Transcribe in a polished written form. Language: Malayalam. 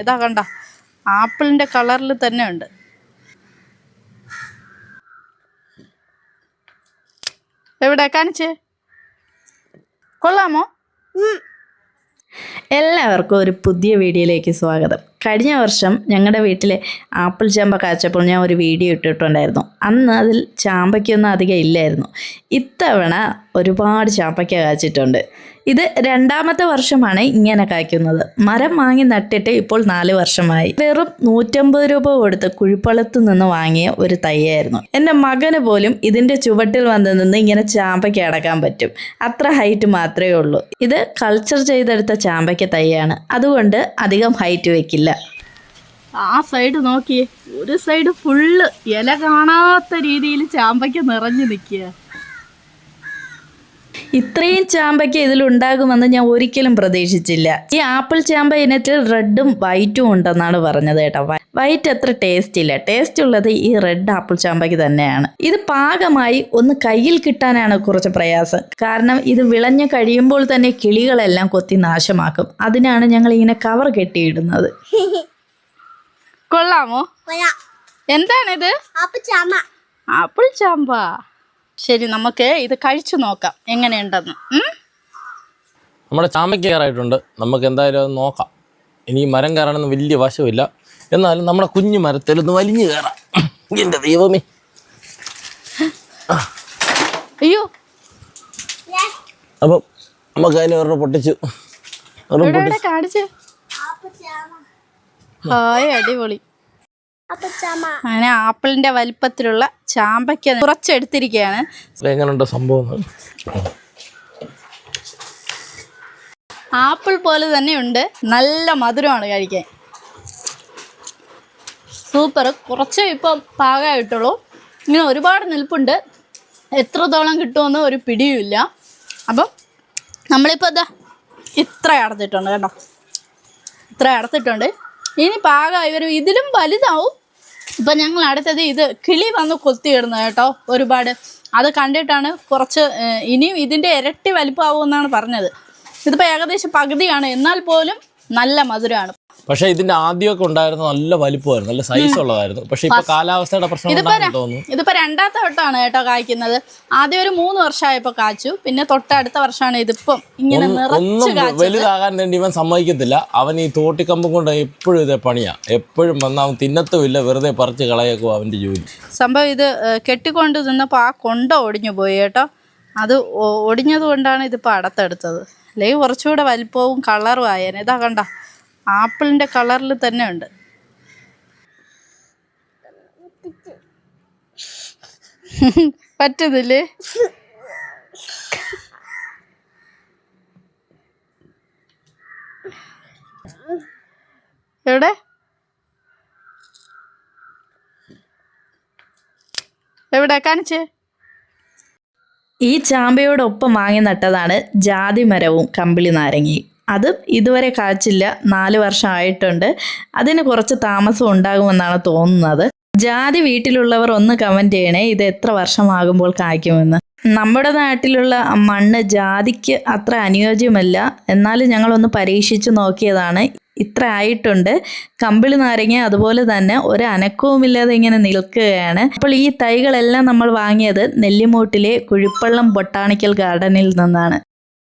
ഇതാ കണ്ട, ആപ്പിളിന്റെ കളറിൽ തന്നെ ഉണ്ട്. എവിടെ കാണിച്ചേ? കൊള്ളാമോ? എല്ലാവർക്കും ഒരു പുതിയ വീഡിയോയിലേക്ക് സ്വാഗതം. കഴിഞ്ഞ വർഷം ഞങ്ങളുടെ വീട്ടിൽ ആപ്പിൾ ചാമ്പ കാച്ചപ്പോൾ ഞാൻ ഒരു വീഡിയോ ഇട്ടിട്ടുണ്ടായിരുന്നു. അന്ന് അതിൽ ചാമ്പയ്ക്കൊന്നും അധികം ഇല്ലായിരുന്നു. ഇത്തവണ ഒരുപാട് ചാമ്പയ്ക്ക കാച്ചിട്ടുണ്ട്. ഇത് രണ്ടാമത്തെ വർഷമാണ് ഇങ്ങനെ കായ്ക്കുന്നത്. മരം വാങ്ങി നട്ടിട്ട് ഇപ്പോൾ 4 വർഷമായി. വെറും 150 രൂപ കൊടുത്ത് കുഴിപ്പള്ളത്ത് നിന്ന് വാങ്ങിയ ഒരു തൈയായിരുന്നു. എൻ്റെ മകന് പോലും ഇതിൻ്റെ ചുവട്ടിൽ വന്ന് നിന്ന് ഇങ്ങനെ ചാമ്പയ്ക്ക അടക്കാൻ പറ്റും. അത്ര ഹൈറ്റ് മാത്രമേ ഉള്ളൂ. ഇത് കൾച്ചർ ചെയ്തെടുത്ത ചാമ്പയ്ക്ക തൈയാണ്, അതുകൊണ്ട് അധികം ഹൈറ്റ് വെക്കില്ല. ആ സൈഡ് നോക്കിയേ, ഒരു സൈഡ് ഫുള്ള് ഇല കാണാത്ത രീതിയിൽ ചാമ്പയ്ക്ക നിറഞ്ഞു നിൽക്കുക. ഇത്രയും ചാമ്പയ്ക്ക ഇതിലുണ്ടാകുമെന്ന് ഞാൻ ഒരിക്കലും പ്രതീക്ഷിച്ചില്ല. ഈ ആപ്പിൾ ചാമ്പ ഇനത്തിൽ റെഡും വൈറ്റും ഉണ്ടെന്നാണ് പറഞ്ഞത് കേട്ടോ. വൈറ്റ് അത്ര ടേസ്റ്റ് ഇല്ല. ടേസ്റ്റ് ഉള്ളത് ഈ റെഡ് ആപ്പിൾ ചാമ്പയ്ക്ക് തന്നെയാണ്. ഇത് പാകമായി ഒന്ന് കയ്യിൽ കിട്ടാനാണ് കുറച്ച് പ്രയാസം. കാരണം ഇത് വിളഞ്ഞു കഴിയുമ്പോൾ തന്നെ കിളികളെല്ലാം കൊത്തി നാശമാക്കും. അതിനാണ് ഞങ്ങൾ ഇങ്ങനെ കവർ കെട്ടിയിടുന്നത്. കൊള്ളാമോ? എന്താണിത്? ആപ്പിൾ ചാമ്പ. ശരി, നമുക്ക് ഇത് കഴിച്ചു നോക്കാം എങ്ങനെയുണ്ടെന്ന്. നമ്മുടെ ചാമ്പയ്ക്ക് കയറായിട്ടുണ്ട്. നമുക്ക് എന്തായാലും അത് നോക്കാം. ഇനി മരം കയറാനൊന്നും വലിയ വശമില്ല, എന്നാലും നമ്മുടെ കുഞ്ഞു മരത്തിലൊന്ന് വലിഞ്ഞു കയറാം. എൻ്റെ ദൈവമേ, അയ്യോ! അപ്പം നമുക്ക് അതിനെ ഒരെണ്ണം പൊട്ടിച്ചു. കാണിച്ച്. ഹായ്, അടിപൊളി. അങ്ങനെ ആപ്പിളിന്റെ വലിപ്പത്തിലുള്ള ചാമ്പയ്ക്ക കുറച്ചെടുത്തിരിക്കുകയാണ്. എങ്ങനെയുണ്ട് സംഭവം? ആപ്പിൾ പോലെ തന്നെ ഉണ്ട്, നല്ല മധുരമാണ് കഴിക്കാൻ. സൂപ്പർ. കുറച്ച് ഇപ്പം പാകമായിട്ടുള്ളൂ. ഇങ്ങനെ ഒരുപാട് നിൽപ്പുണ്ട്. എത്രത്തോളം കിട്ടുമെന്ന് ഒരു പിടിയുമില്ല. അപ്പം നമ്മളിപ്പോൾ ഇതാ ഇത്ര അടത്തിട്ടുണ്ട് കേട്ടോ. ഇത്ര അടത്തിട്ടുണ്ട്. ഇനി പാകമായി വരും. ഇതിലും വലുതാവും. ഇപ്പം ഞങ്ങൾ അടുത്തത് ഇത് കിളി വന്ന് കൊത്തിയിടുന്നത് കേട്ടോ ഒരുപാട്. അത് കണ്ടിട്ടാണ് കുറച്ച് ഇനിയും ഇതിൻ്റെ ഇരട്ടി വലിപ്പമാവുമെന്നാണ് പറഞ്ഞത്. ഇതിപ്പോൾ ഏകദേശം പകുതിയാണ്, എന്നാൽ പോലും നല്ല മധുരമാണ്. പക്ഷേ ഇതിന്റെ ആദ്യമൊക്കെ ഉണ്ടായിരുന്ന നല്ല വലിപ്പമായിരുന്നു, നല്ല സൈസ് ഉള്ളതായിരുന്നു. പക്ഷെ ഇപ്പൊ കാലാവസ്ഥയുടെ പ്രശ്നം ഇതിപ്പോ രണ്ടാമത്തെ വട്ടമാണ് കേട്ടോ കായ്ക്കുന്നത്. ആദ്യം ഒരു 3 വർഷമായപ്പോ കാച്ചു, പിന്നെ തൊട്ടടുത്ത വർഷമാണ് ഇതിപ്പം ഇങ്ങനെ ഒന്നും വലുതാകാൻ വേണ്ടി ഇവൻ സമ്മതിക്കത്തില്ല. അവൻ ഈ തോട്ടിക്കമ്പും കൊണ്ട് എപ്പോഴും ഇതേ പണിയാ. എപ്പോഴും വന്ന് അവൻ തിന്നത്തുമില്ല, വെറുതെ പറിച്ച് കളയൊക്കെ അവന്റെ ജോലി. സംഭവം ഇത് കെട്ടിക്കൊണ്ട് നിന്നപ്പോൾ ആ കൊണ്ട ഒടിഞ്ഞു പോയി കേട്ടോ. അത് ഒടിഞ്ഞത് കൊണ്ടാണ് ഇതിപ്പോൾ അടത്തെടുത്തത്. അല്ലെങ്കിൽ കുറച്ചുകൂടെ വലിപ്പവും കളറും ആയേനെ. ഇതാ കണ്ട, ആപ്പിളിന്റെ കളറിൽ തന്നെ ഉണ്ട്. പറ്റുന്നില്ലേ? എവിടെ എവിടെ കാണിച്ചേ? ഈ ചാമ്പയോടൊപ്പം വാങ്ങി നട്ടതാണ് ജാതി മരവും കമ്പിളി നാരങ്ങയും. അത് ഇതുവരെ കാച്ചില്ല, 4 വർഷമായിട്ടുണ്ട്. അതിന് കുറച്ച് താമസം ഉണ്ടാകുമെന്നാണ് തോന്നുന്നത്. ജാതി വീട്ടിലുള്ളവർ ഒന്ന് കമൻറ്റ് ചെയ്യണേ, ഇത് എത്ര വർഷമാകുമ്പോൾ കായ്ക്കുമെന്ന്. നമ്മുടെ നാട്ടിലുള്ള മണ്ണ് ജാതിക്ക് അത്ര അനുയോജ്യമല്ല, എന്നാലും ഞങ്ങളൊന്ന് പരീക്ഷിച്ച് നോക്കിയതാണ്. ഇത്ര ആയിട്ടുണ്ട്. കമ്പിളി നാരങ്ങ അതുപോലെ തന്നെ ഒരു അനക്കവുമില്ലാതെ ഇങ്ങനെ നിൽക്കുകയാണ്. അപ്പോൾ ഈ തൈകളെല്ലാം നമ്മൾ വാങ്ങിയത് നെല്ലിമൂട്ടിലെ കുഴിപ്പള്ളം ബൊട്ടാണിക്കൽ ഗാർഡനിൽ നിന്നാണ്.